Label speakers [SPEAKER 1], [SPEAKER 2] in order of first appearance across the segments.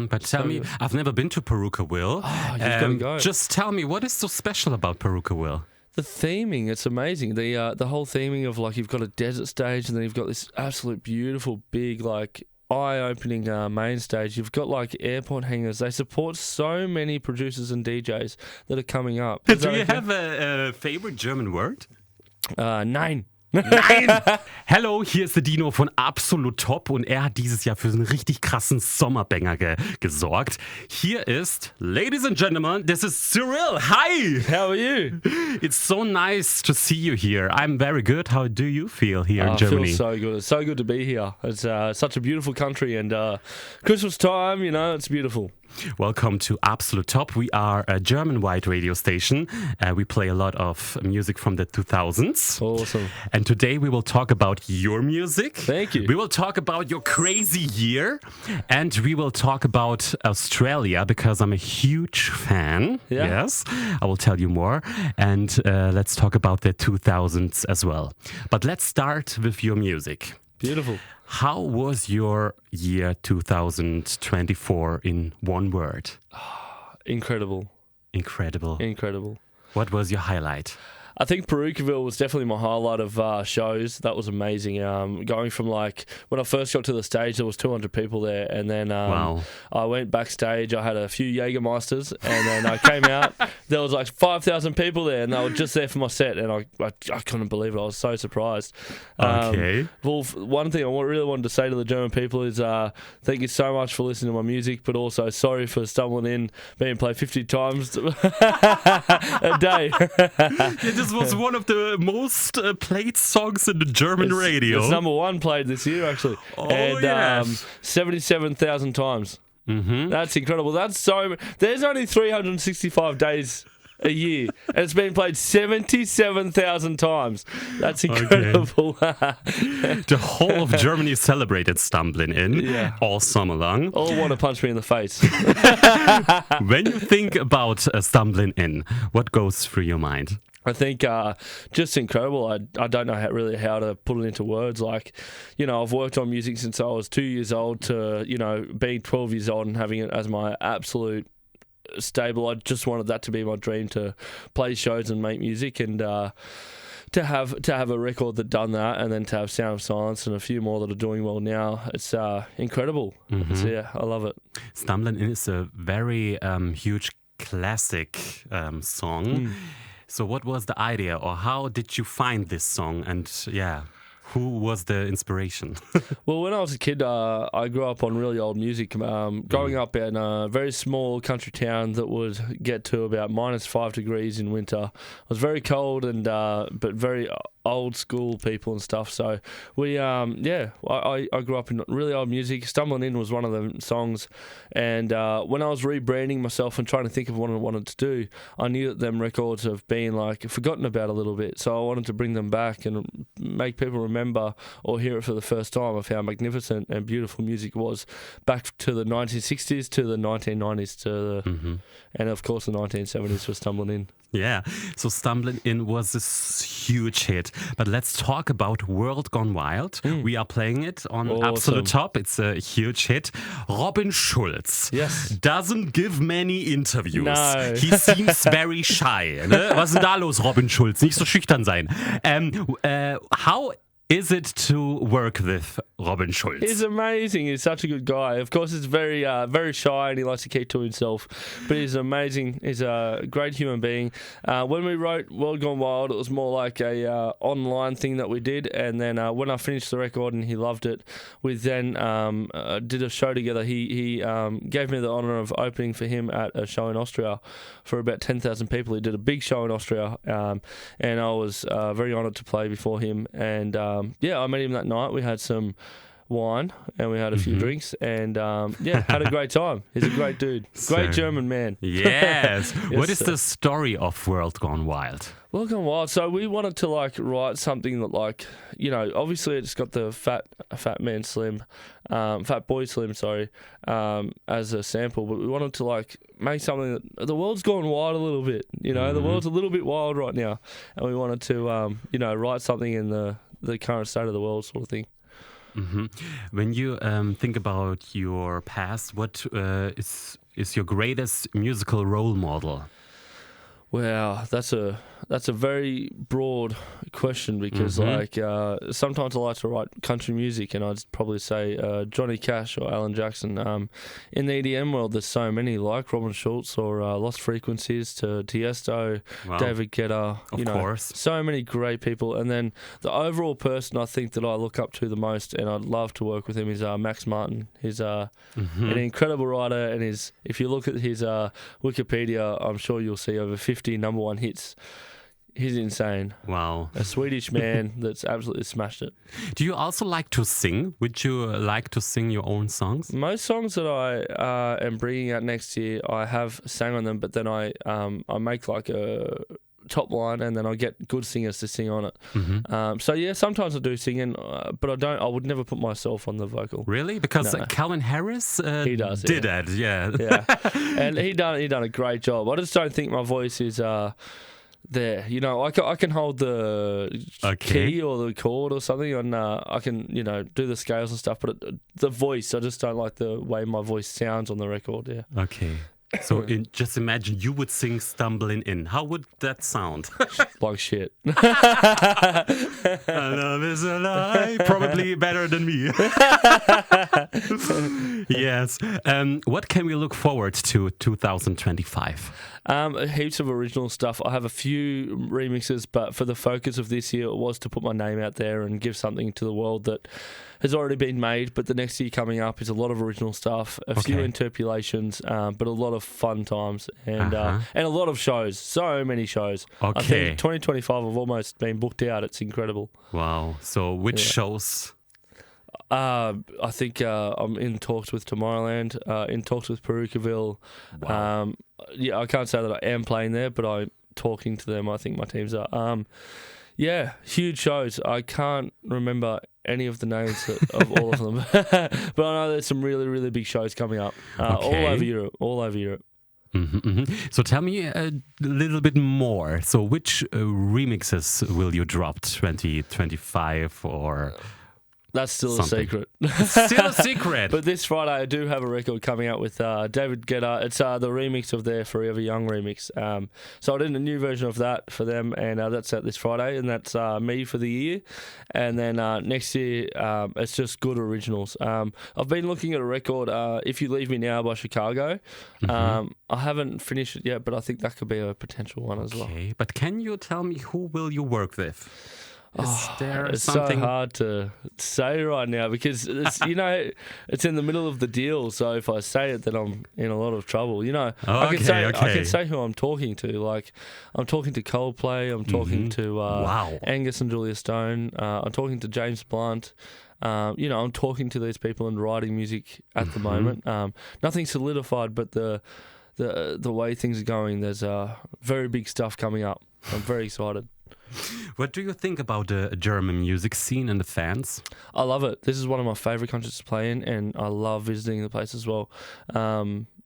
[SPEAKER 1] But tell me, I've never been to Parookaville.
[SPEAKER 2] Oh, you've got to go.
[SPEAKER 1] Just tell me, what is so special about Parookaville?
[SPEAKER 2] The theming, it's amazing. The whole theming of like you've got a desert stage and then you've got this absolute beautiful big like eye-opening main stage. You've got like airport hangars. They support so many producers and DJs that are coming up.
[SPEAKER 1] Do you have a favorite German word?
[SPEAKER 2] Nein.
[SPEAKER 1] Nein! Hello, hier ist der Dino von Absolut Top und er hat dieses Jahr für so einen richtig krassen Sommerbanger gesorgt. Hier ist, Ladies and Gentlemen, this is Cyril. Hi!
[SPEAKER 2] How are you?
[SPEAKER 1] It's so nice to see you here. I'm very good. How do you feel here in Germany?
[SPEAKER 2] I feel so good. It's so good to be here. It's such a beautiful country and Christmas time, you know, it's beautiful.
[SPEAKER 1] Welcome to Absolut Top. We are a German-wide radio station. We play a lot of music from the 2000s.
[SPEAKER 2] Awesome.
[SPEAKER 1] And today we will talk about your music.
[SPEAKER 2] Thank you.
[SPEAKER 1] We will talk about your crazy year. And we will talk about Australia because I'm a huge fan.
[SPEAKER 2] Yeah.
[SPEAKER 1] Yes, I will tell you more. And let's talk about the 2000s as well. But let's start with your music.
[SPEAKER 2] Beautiful.
[SPEAKER 1] How was your year 2024 in one word?
[SPEAKER 2] Incredible.
[SPEAKER 1] Incredible.
[SPEAKER 2] Incredible.
[SPEAKER 1] What was your highlight?
[SPEAKER 2] I think Parookaville was definitely my highlight of shows. That was amazing. Going from like when I first got to the stage, there was 200 people there, and then
[SPEAKER 1] Wow.
[SPEAKER 2] I went backstage. I had a few Jägermeisters, and then I came out. There was like 5,000 people there, and they were just there for my set, and I couldn't believe it. I was so surprised.
[SPEAKER 1] Okay.
[SPEAKER 2] Well, one thing I really wanted to say to the German people is thank you so much for listening to my music, but also sorry for Stumbling In being played 50 times a day.
[SPEAKER 1] This was one of the most played songs in the German radio.
[SPEAKER 2] It's number one played this year, actually.
[SPEAKER 1] Oh,
[SPEAKER 2] and
[SPEAKER 1] yes.
[SPEAKER 2] 77,000 times. Mm-hmm. That's incredible. That's so. There's only 365 days a year, and it's been played 77,000 times. That's incredible.
[SPEAKER 1] Okay. The whole of Germany celebrated Stumblin In all summer long.
[SPEAKER 2] All want to punch me in the face.
[SPEAKER 1] When you think about Stumblin In, what goes through your mind?
[SPEAKER 2] I think just incredible. I don't know how to put it into words. Like, you know, I've worked on music since I was 2 years old to, you know, being 12 years old and having it as my absolute stable. I just wanted that to be my dream, to play shows and make music, and to have a record that done that, and then to have Sound of Silence and a few more that are doing well now. It's incredible.
[SPEAKER 1] Mm-hmm.
[SPEAKER 2] So, yeah, I love it.
[SPEAKER 1] Stumblin In is a very huge classic song. So what was the idea, or how did you find this song? And who was the inspiration?
[SPEAKER 2] Well, when I was a kid, I grew up on really old music. Growing up in a very small country town that would get to about -5 degrees in winter. It was very cold and but very old school people and stuff. So we, I grew up in really old music. Stumbling In was one of the songs. And when I was rebranding myself and trying to think of what I wanted to do, I knew that them records have been like forgotten about a little bit. So I wanted to bring them back and make people remember or hear it for the first time of how magnificent and beautiful music was back to the 1960s, to the 1990s, to the, and of course the 1970s for Stumbling In.
[SPEAKER 1] Yeah, so Stumblin In was this huge hit. But let's talk about World Gone Wild. We are playing it on Absolut Top. It's a huge hit. Robin Schulz doesn't give many interviews.
[SPEAKER 2] No.
[SPEAKER 1] He seems very shy. Ne? Was ist denn da los, Robin Schulz? Nicht so schüchtern sein. How is it to work with Robin Schulz?
[SPEAKER 2] He's amazing. He's such a good guy. Of course, he's very shy and he likes to keep to himself. But he's amazing. He's a great human being. When we wrote World Gone Wild, it was more like a online thing that we did. And then when I finished the record and he loved it, we then did a show together. He gave me the honour of opening for him at a show in Austria for about 10,000 people. He did a big show in Austria, and I was very honoured to play before him. And I met him that night. We had some wine and we had a few drinks and had a great time. He's a great dude. Great German man.
[SPEAKER 1] Yes. What is the story of World Gone Wild?
[SPEAKER 2] World Gone Wild. So we wanted to like write something that like, you know, obviously it's got the fat boy slim, as a sample, but we wanted to like make something that the world's gone wild a little bit, you know, the world's a little bit wild right now. And we wanted to, write something in the current state of the world sort of thing.
[SPEAKER 1] When you think about your past, what is your greatest musical role model?
[SPEAKER 2] Wow, that's a very broad question because sometimes I like to write country music and I'd probably say Johnny Cash or Alan Jackson. In the EDM world, there's so many like Robin Schulz or Lost Frequencies to Tiesto, David Guetta.
[SPEAKER 1] Of course,
[SPEAKER 2] so many great people. And then the overall person I think that I look up to the most, and I'd love to work with him, is Max Martin. He's an incredible writer, and if you look at his Wikipedia, I'm sure you'll see over 50 number one hits. He's insane.
[SPEAKER 1] Wow.
[SPEAKER 2] A Swedish man that's absolutely smashed it.
[SPEAKER 1] Do you also like to sing? Would you like to sing your own songs?
[SPEAKER 2] Most songs that I am bringing out next year, I have sang on them, but then I make like a top line and then I get good singers to sing on it. So yeah, sometimes I do sing, but I would never put myself on the vocal.
[SPEAKER 1] Really? Because Calvin Harris did that,
[SPEAKER 2] yeah. And he done a great job. I just don't think my voice is there. I can hold the key or the chord or something, and I can do the scales and stuff, but the voice, I just don't like the way my voice sounds on the record. Yeah.
[SPEAKER 1] Okay. So just imagine you would sing Stumblin In. How would that sound?
[SPEAKER 2] Like shit.
[SPEAKER 1] Love is a lie. Probably better than me. Yes. What can we look forward to 2025?
[SPEAKER 2] Heaps of original stuff. I have a few remixes, but for the focus of this year, it was to put my name out there and give something to the world that has already been made. But the next year coming up is a lot of original stuff, a few interpolations, but a lot of fun times and a lot of shows. So many shows. I think 2025 I've almost been booked out. It's incredible.
[SPEAKER 1] Wow. So which shows?
[SPEAKER 2] I think I'm in talks with Tomorrowland, in talks with Parookaville.
[SPEAKER 1] Wow.
[SPEAKER 2] I can't say that I am playing there, but I'm talking to them. I think my teams are. Huge shows. I can't remember any of the names of all of them, but I know there's some really, really big shows coming up all over Europe.
[SPEAKER 1] So tell me a little bit more. So which remixes will you drop 2025 or...
[SPEAKER 2] That's still a secret.
[SPEAKER 1] Still a secret.
[SPEAKER 2] But this Friday I do have a record coming out with David Guetta. It's the remix of their Forever Young remix. So I did a new version of that for them, and that's out this Friday, and that's me for the year. And then next year it's just good originals. I've been looking at a record, If You Leave Me Now by Chicago. I haven't finished it yet, but I think that could be a potential one as well.
[SPEAKER 1] Okay, but can you tell me who will you work with?
[SPEAKER 2] It's so hard to say right now because it's it's in the middle of the deal. So if I say it, then I'm in a lot of trouble. I can say who I'm talking to. Like I'm talking to Coldplay. I'm talking to Angus and Julia Stone. I'm talking to James Blunt. I'm talking to these people and writing music at the moment. Nothing solidified, but the way things are going, there's very big stuff coming up. I'm very excited.
[SPEAKER 1] What do you think about the German music scene and the fans?
[SPEAKER 2] I love it. This is one of my favourite countries to play in, and I love visiting the place as well.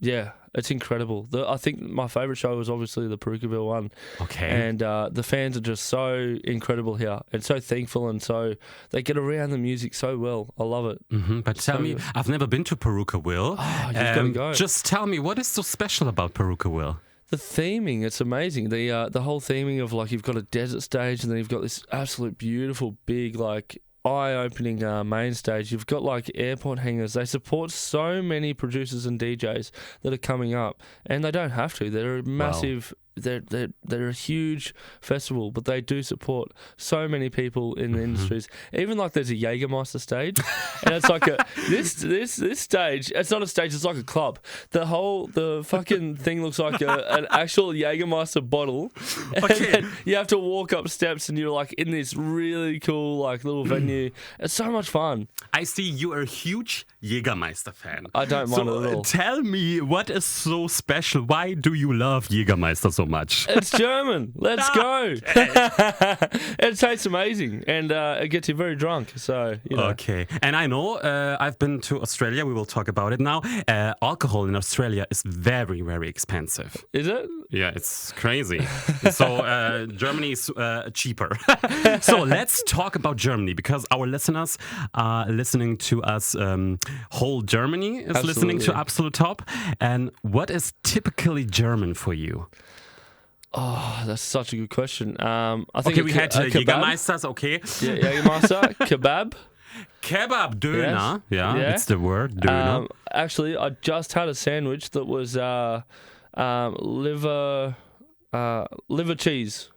[SPEAKER 2] It's incredible. I think my favourite show was obviously the Parookaville one.
[SPEAKER 1] Okay.
[SPEAKER 2] And the fans are just so incredible here and so thankful, and so they get around the music so well. I love it.
[SPEAKER 1] But tell me, I've never been to Parookaville.
[SPEAKER 2] Oh, you've got to go.
[SPEAKER 1] Just tell me, what is so special about Parookaville?
[SPEAKER 2] The theming, it's amazing. The whole theming of like you've got a desert stage and then you've got this absolute beautiful big like eye-opening main stage. You've got like airport hangars. They support so many producers and DJs that are coming up, and they don't have to. They're a massive. They're a huge festival, but they do support so many people in the industries. Even like there's a Jägermeister stage, and it's like this stage. It's not a stage. It's like a club. The fucking thing looks like an actual Jägermeister bottle.
[SPEAKER 1] Okay.
[SPEAKER 2] And you have to walk up steps, and you're like in this really cool like little venue. It's so much fun.
[SPEAKER 1] I see you are a huge Jägermeister fan.
[SPEAKER 2] I don't mind it at all.
[SPEAKER 1] Tell me, what is so special? Why do you love Jägermeister so much.
[SPEAKER 2] It's German. Let's go. It tastes amazing, and it gets you very drunk. So, you know.
[SPEAKER 1] Okay. And I know I've been to Australia. We will talk about it now. Alcohol in Australia is very, very expensive.
[SPEAKER 2] Is it?
[SPEAKER 1] Yeah, it's crazy. So Germany is cheaper. So let's talk about Germany, because our listeners are listening to us. Whole Germany is listening to Absolut Top. And what is typically German for you?
[SPEAKER 2] Oh, that's such a good question. I think
[SPEAKER 1] we had Jägermeisters, okay.
[SPEAKER 2] Yeah, Jägermeister, kebab.
[SPEAKER 1] Kebab, Döner. Yes. Yeah, it's the word, Döner.
[SPEAKER 2] Actually, I just had a sandwich that was liver cheese.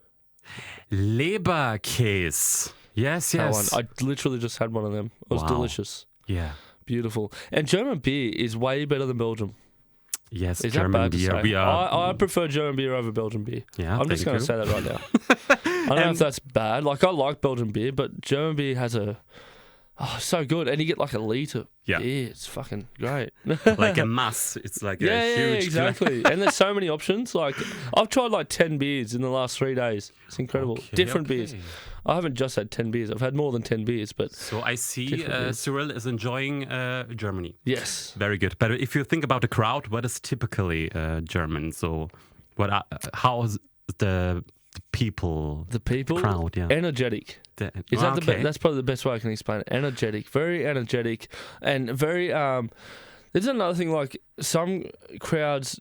[SPEAKER 1] Leberkäse. Yes.
[SPEAKER 2] I literally just had one of them. It was delicious.
[SPEAKER 1] Yeah.
[SPEAKER 2] Beautiful. And German beer is way better than Belgium.
[SPEAKER 1] Yes,
[SPEAKER 2] is
[SPEAKER 1] German
[SPEAKER 2] that bad
[SPEAKER 1] beer.
[SPEAKER 2] To say? I prefer German beer over Belgian beer.
[SPEAKER 1] Yeah,
[SPEAKER 2] I'm just going to say that right now. I don't know if that's bad. Like, I like Belgian beer, but German beer has so good. And you get like a litre beer. It's fucking great.
[SPEAKER 1] Like a mass. It's like a huge...
[SPEAKER 2] Yeah, exactly. And there's so many options. Like, I've tried like 10 beers in the last 3 days. It's incredible. Different beers. I haven't just had 10 beers. I've had more than 10 beers. But
[SPEAKER 1] so I see Cyril is enjoying Germany.
[SPEAKER 2] Yes.
[SPEAKER 1] Very good. But if you think about the crowd, what is typically German? So how is the people? The crowd, yeah.
[SPEAKER 2] Energetic. That's probably the best way I can explain it. Energetic. Very energetic. And very... There's another thing, like some crowds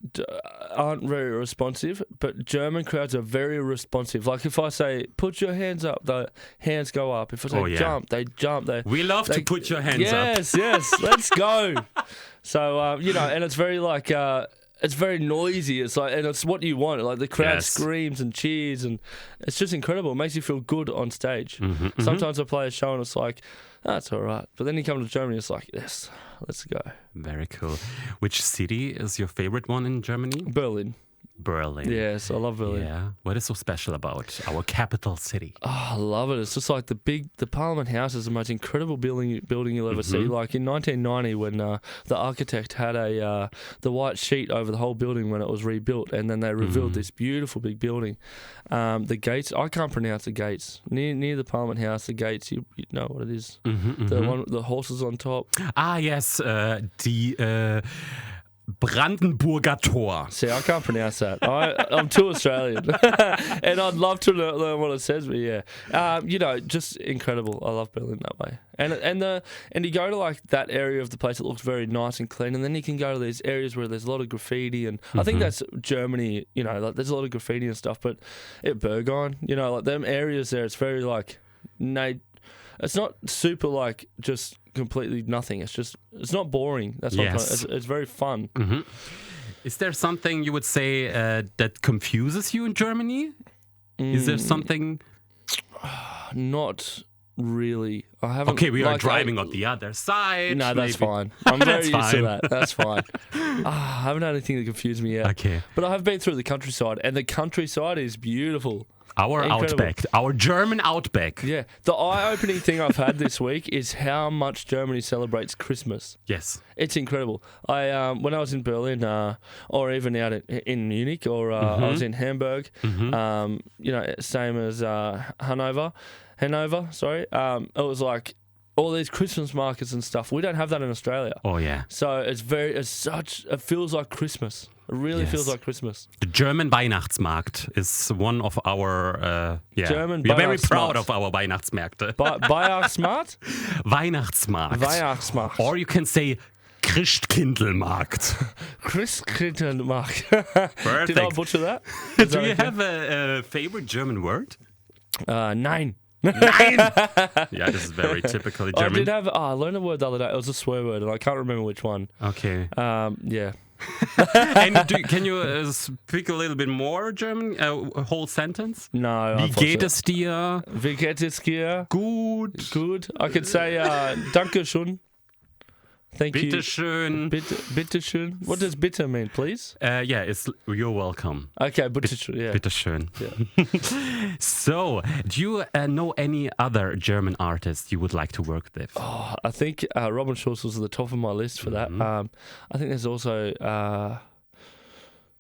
[SPEAKER 2] aren't very responsive, but German crowds are very responsive. Like if I say, put your hands up, the hands go up. If I say jump, they jump.
[SPEAKER 1] We love to put your hands up.
[SPEAKER 2] Yes, let's go. So, and it's very like... it's very noisy. It's like, and it's what you want. Like the crowd screams and cheers, and it's just incredible. It makes you feel good on stage.
[SPEAKER 1] Mm-hmm,
[SPEAKER 2] Sometimes I play a show and it's like, that's all right. But then you come to Germany, it's like, yes, let's go.
[SPEAKER 1] Very cool. Which city is your favorite one in Germany?
[SPEAKER 2] Berlin. Yes, I love Berlin.
[SPEAKER 1] Yeah. What is so special about our capital city?
[SPEAKER 2] Oh, I love it. It's just like the Parliament House is the most incredible building you'll ever see. Like in 1990, when the architect had the white sheet over the whole building when it was rebuilt, and then they revealed this beautiful big building. The gates, I can't pronounce the gates. Near the Parliament House, the gates, you know what it is. The horses on top.
[SPEAKER 1] Ah, yes. Brandenburger Tor.
[SPEAKER 2] See, I can't pronounce that. I'm too Australian. And I'd love to learn what it says, but yeah. Just incredible. I love Berlin that way. And you go to like that area of the place, it looks very nice and clean, and then you can go to these areas where there's a lot of graffiti, and I think that's Germany, like there's a lot of graffiti and stuff, but at Berghain, like them areas there, it's very like it's not super like just completely nothing. It's not boring. That's what it's very fun.
[SPEAKER 1] Mm-hmm. Is there something you would say that confuses you in Germany? Is there something?
[SPEAKER 2] Not really. I haven't.
[SPEAKER 1] Okay, we are driving on the other side.
[SPEAKER 2] No, that's fine. I'm very used to that. That's fine. I haven't had anything that confused me yet.
[SPEAKER 1] Okay.
[SPEAKER 2] But I have been through the countryside, and the countryside is beautiful.
[SPEAKER 1] Our outback, our German outback.
[SPEAKER 2] Yeah. The eye-opening thing I've had this week is how much Germany celebrates Christmas.
[SPEAKER 1] Yes.
[SPEAKER 2] It's incredible. When I was in Berlin, or even out in Munich, or I was in Hamburg, same as Hanover, sorry. It was like all these Christmas markets and stuff. We don't have that in Australia.
[SPEAKER 1] Oh, yeah.
[SPEAKER 2] So it feels like Christmas. It really feels like Christmas.
[SPEAKER 1] The German Weihnachtsmarkt is one of our,
[SPEAKER 2] German
[SPEAKER 1] we are very proud of our Weihnachtsmärkte.
[SPEAKER 2] Weihnachtsmarkt?
[SPEAKER 1] Weihnachtsmarkt. Or you can say Christkindlmarkt.
[SPEAKER 2] Christkindlmarkt.
[SPEAKER 1] Perfect.
[SPEAKER 2] Did I butcher that?
[SPEAKER 1] Do you have a favorite German word?
[SPEAKER 2] Nein.
[SPEAKER 1] Yeah, this is very typically German.
[SPEAKER 2] I learned a word the other day. It was a swear word, and I can't remember which one.
[SPEAKER 1] Okay.
[SPEAKER 2] Yeah.
[SPEAKER 1] And can you speak a little bit more German? A whole sentence?
[SPEAKER 2] No.
[SPEAKER 1] Wie geht es dir?
[SPEAKER 2] Wie geht es dir?
[SPEAKER 1] Gut.
[SPEAKER 2] I could say danke schön. Thank you.
[SPEAKER 1] Bitteschön.
[SPEAKER 2] Bitteschön. What does bitte mean, please?
[SPEAKER 1] It's you're welcome.
[SPEAKER 2] Okay, bitteschön. Yeah.
[SPEAKER 1] Bitteschön.
[SPEAKER 2] Yeah.
[SPEAKER 1] So, do you know any other German artists you would like to work with?
[SPEAKER 2] Oh, I think Robin Schulz was at the top of my list for that. I think there's also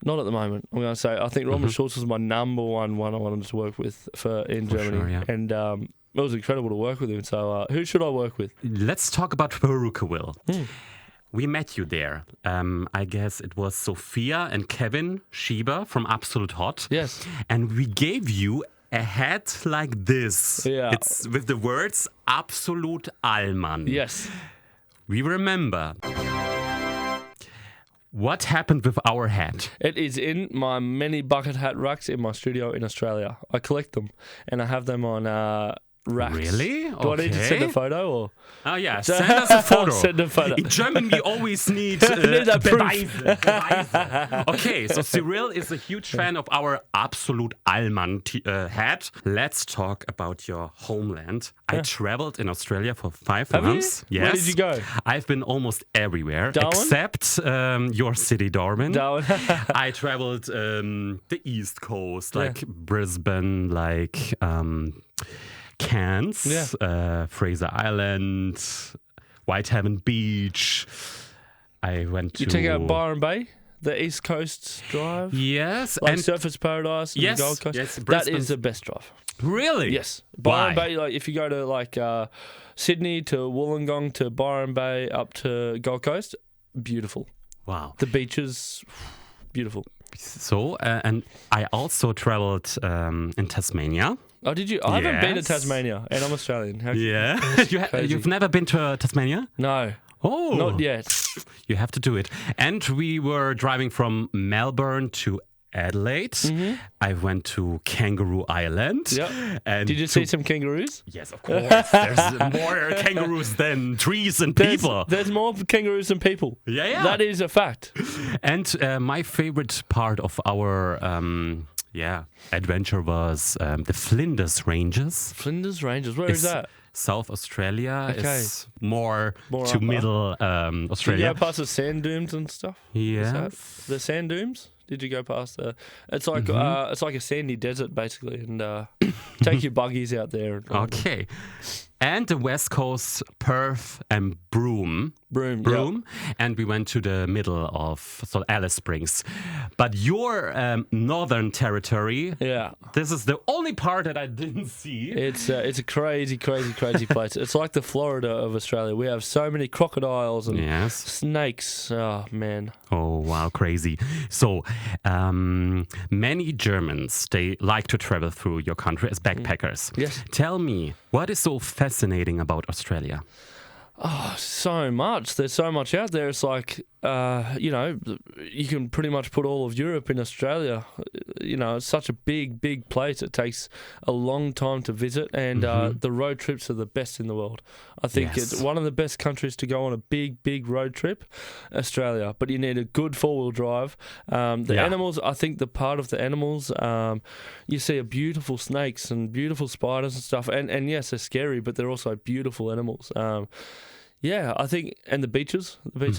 [SPEAKER 2] Not at the moment. I'm going to say I think Robin Schulz was my number one I wanted to work with in Germany,
[SPEAKER 1] sure, yeah.
[SPEAKER 2] and it was incredible to work with him. So who should I work with?
[SPEAKER 1] Let's talk about Parookaville. We met you there. I guess it was Sophia and Kevin Schieber from Absolut Hut.
[SPEAKER 2] Yes.
[SPEAKER 1] And we gave you a hat like this.
[SPEAKER 2] Yeah.
[SPEAKER 1] It's with the words Absolut Alman.
[SPEAKER 2] Yes.
[SPEAKER 1] We remember. What happened with our hat?
[SPEAKER 2] It is in my many bucket hat racks in my studio in Australia. I collect them and I have them on racks.
[SPEAKER 1] Really?
[SPEAKER 2] Do I need to send a photo or?
[SPEAKER 1] Oh yeah, send us a photo.
[SPEAKER 2] Send a photo.
[SPEAKER 1] In German, we always need
[SPEAKER 2] that proof.
[SPEAKER 1] Beweise. Okay, so Cyril is a huge fan of our Absolut Alman hat. Let's talk about your homeland. I traveled in Australia for 5 months.
[SPEAKER 2] You?
[SPEAKER 1] Yes.
[SPEAKER 2] Where did you go?
[SPEAKER 1] I've been almost everywhere
[SPEAKER 2] Darwin?
[SPEAKER 1] except your city, Darwin.
[SPEAKER 2] Darwin.
[SPEAKER 1] I traveled the East Coast, like Brisbane, like Cairns, Fraser Island, Whitehaven Beach. I went to...
[SPEAKER 2] You take out Byron Bay, the East Coast drive?
[SPEAKER 1] Yes.
[SPEAKER 2] Like
[SPEAKER 1] and
[SPEAKER 2] Surfers Paradise and the Gold Coast?
[SPEAKER 1] Yes,
[SPEAKER 2] that is the best drive.
[SPEAKER 1] Really?
[SPEAKER 2] Yes. Byron
[SPEAKER 1] Why?
[SPEAKER 2] Bay, like if you go to like Sydney to Wollongong to Byron Bay up to Gold Coast, beautiful.
[SPEAKER 1] Wow.
[SPEAKER 2] The beaches, beautiful.
[SPEAKER 1] So, and I also traveled in Tasmania.
[SPEAKER 2] Oh, did you? I haven't been to
[SPEAKER 1] Yes.
[SPEAKER 2] Tasmania, and I'm Australian.
[SPEAKER 1] Yeah. You've never been to Tasmania?
[SPEAKER 2] No,
[SPEAKER 1] Oh.
[SPEAKER 2] not yet.
[SPEAKER 1] You have to do it. And we were driving from Melbourne to Adelaide. I went to Kangaroo Island.
[SPEAKER 2] Yep.
[SPEAKER 1] And
[SPEAKER 2] Did you see some kangaroos?
[SPEAKER 1] Yes, of course. There's more kangaroos than trees and people.
[SPEAKER 2] There's more kangaroos than people.
[SPEAKER 1] Yeah.
[SPEAKER 2] That is a fact.
[SPEAKER 1] And my favorite part of our adventure was the Flinders Ranges.
[SPEAKER 2] Flinders Ranges, where is that?
[SPEAKER 1] South Australia.
[SPEAKER 2] Okay.
[SPEAKER 1] It's more
[SPEAKER 2] More
[SPEAKER 1] to
[SPEAKER 2] upper.
[SPEAKER 1] middle
[SPEAKER 2] Did you
[SPEAKER 1] Australia.
[SPEAKER 2] go past the sand dunes and stuff? Is that
[SPEAKER 1] Yes.
[SPEAKER 2] the sand dunes? Did you go past the? It's like it's like a sandy desert basically, and take your buggies out there. And
[SPEAKER 1] Okay. And the West Coast, Perth and Broome.
[SPEAKER 2] Broome.
[SPEAKER 1] And we went to the middle of Alice Springs. But your northern territory,
[SPEAKER 2] Yeah.
[SPEAKER 1] this is the only part that I didn't see.
[SPEAKER 2] It's a crazy place. It's like the Florida of Australia. We have so many crocodiles and
[SPEAKER 1] Yes.
[SPEAKER 2] snakes. Oh man.
[SPEAKER 1] Oh, wow, crazy. So, many Germans, they like to travel through your country as backpackers.
[SPEAKER 2] Yes.
[SPEAKER 1] Tell me, what is so fascinating about Australia?
[SPEAKER 2] Oh, so much. There's so much out there. It's like, you can pretty much put all of Europe in Australia. It's such a big place. It takes a long time to visit, and the road trips are the best in the world. I think
[SPEAKER 1] Yes.
[SPEAKER 2] it's one of the best countries to go on a big road trip, Australia. But you need a good four-wheel drive. Animals, I think the part of the animals, you see beautiful snakes and beautiful spiders and stuff. And yes, they're scary, but they're also beautiful animals. Yeah, I think, and the beaches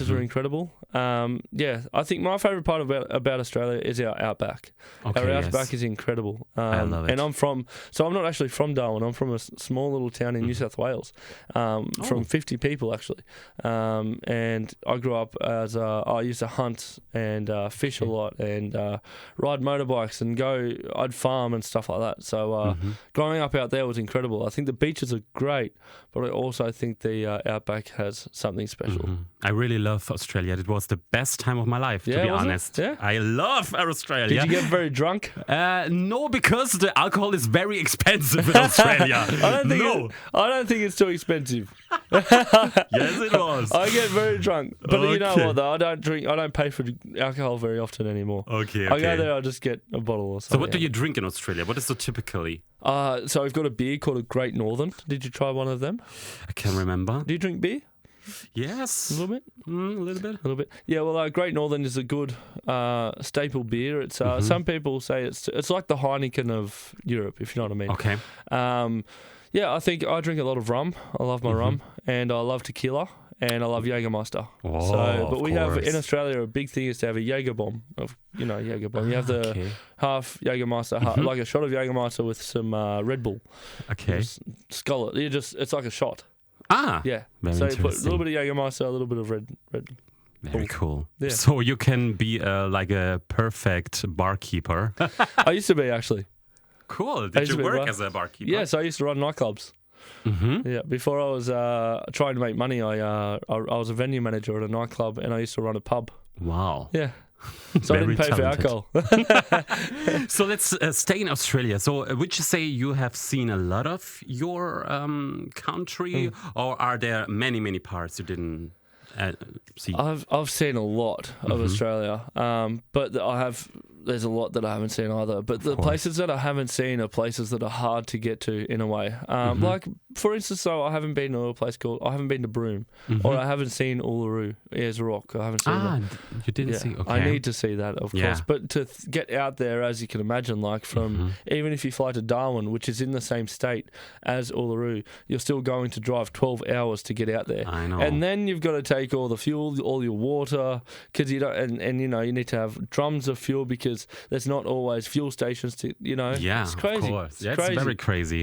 [SPEAKER 2] are incredible. I think my favourite part about Australia is our outback.
[SPEAKER 1] Okay,
[SPEAKER 2] Our
[SPEAKER 1] yes.
[SPEAKER 2] outback is incredible.
[SPEAKER 1] I love it.
[SPEAKER 2] And I'm not actually from Darwin. I'm from a small little town in New South Wales, from 50 people actually. And I grew up as I used to hunt and fish a lot and ride motorbikes and I'd farm and stuff like that. So growing up out there was incredible. I think the beaches are great, but I also think the outback has something special.
[SPEAKER 1] I really love Australia. It was the best time of my life, to
[SPEAKER 2] Yeah,
[SPEAKER 1] be
[SPEAKER 2] was it?
[SPEAKER 1] honest.
[SPEAKER 2] Yeah?
[SPEAKER 1] I love Australia.
[SPEAKER 2] Did you get very drunk?
[SPEAKER 1] No, because the alcohol is very expensive in Australia.
[SPEAKER 2] I don't think it's too expensive.
[SPEAKER 1] Yes, it was.
[SPEAKER 2] I get very drunk, but you know
[SPEAKER 1] Okay.
[SPEAKER 2] what? Though I don't pay for alcohol very often anymore.
[SPEAKER 1] Okay,
[SPEAKER 2] I go there, I just get a bottle or something.
[SPEAKER 1] So what do you drink in Australia? What is so typically?
[SPEAKER 2] So we've got a beer called a Great Northern. Did you try one of them?
[SPEAKER 1] I can't remember.
[SPEAKER 2] Do you drink beer?
[SPEAKER 1] Yes.
[SPEAKER 2] A little bit.
[SPEAKER 1] A little bit.
[SPEAKER 2] A little bit. Yeah, well, Great Northern is a good staple beer. It's some people say it's like the Heineken of Europe, if you know what I mean.
[SPEAKER 1] Okay.
[SPEAKER 2] I think I drink a lot of rum. I love my rum, and I love tequila, and I love Jägermeister.
[SPEAKER 1] Oh,
[SPEAKER 2] but
[SPEAKER 1] of
[SPEAKER 2] we have
[SPEAKER 1] course.
[SPEAKER 2] in Australia a big thing is to have a Jaeger bomb. Jaeger bomb. You have the
[SPEAKER 1] Okay.
[SPEAKER 2] half Jägermeister, like a shot of Jägermeister with some Red Bull.
[SPEAKER 1] Okay.
[SPEAKER 2] Just skull it. It's like a shot.
[SPEAKER 1] Ah.
[SPEAKER 2] Yeah.
[SPEAKER 1] Very
[SPEAKER 2] So you put a
[SPEAKER 1] interesting.
[SPEAKER 2] little bit of Jägermeister, a little bit of red.
[SPEAKER 1] Very cool.
[SPEAKER 2] Yeah.
[SPEAKER 1] So you can be like a perfect barkeeper.
[SPEAKER 2] I used to be, actually.
[SPEAKER 1] Cool. Did you work as a barkeeper?
[SPEAKER 2] Yes, I used to run nightclubs.
[SPEAKER 1] Mm-hmm.
[SPEAKER 2] Yeah, before I was trying to make money, I was a venue manager at a nightclub, and I used to run a pub.
[SPEAKER 1] Wow.
[SPEAKER 2] Yeah. So I didn't pay for alcohol.
[SPEAKER 1] So let's stay in Australia. So would you say you have seen a lot of your country, or are there many parts you didn't see?
[SPEAKER 2] I've seen a lot of Australia, but there's a lot that I haven't seen either. But the places that I haven't seen are places that are hard to get to in a way. Like, for instance, though, I haven't been to Broome, or I haven't seen Uluru, Ayers Rock. I haven't seen that.
[SPEAKER 1] You didn't see? Okay.
[SPEAKER 2] I need to see that, of course. But to get out there, as you can imagine, like from even if you fly to Darwin, which is in the same state as Uluru, you're still going to drive 12 hours to get out there.
[SPEAKER 1] I know.
[SPEAKER 2] And then you've got to take all the fuel, all your water, because you don't, and you know, you need to have drums of fuel because there's not always fuel stations to, you know.
[SPEAKER 1] Yeah,
[SPEAKER 2] it's crazy.
[SPEAKER 1] Of course.
[SPEAKER 2] It's
[SPEAKER 1] It's
[SPEAKER 2] crazy.
[SPEAKER 1] very crazy.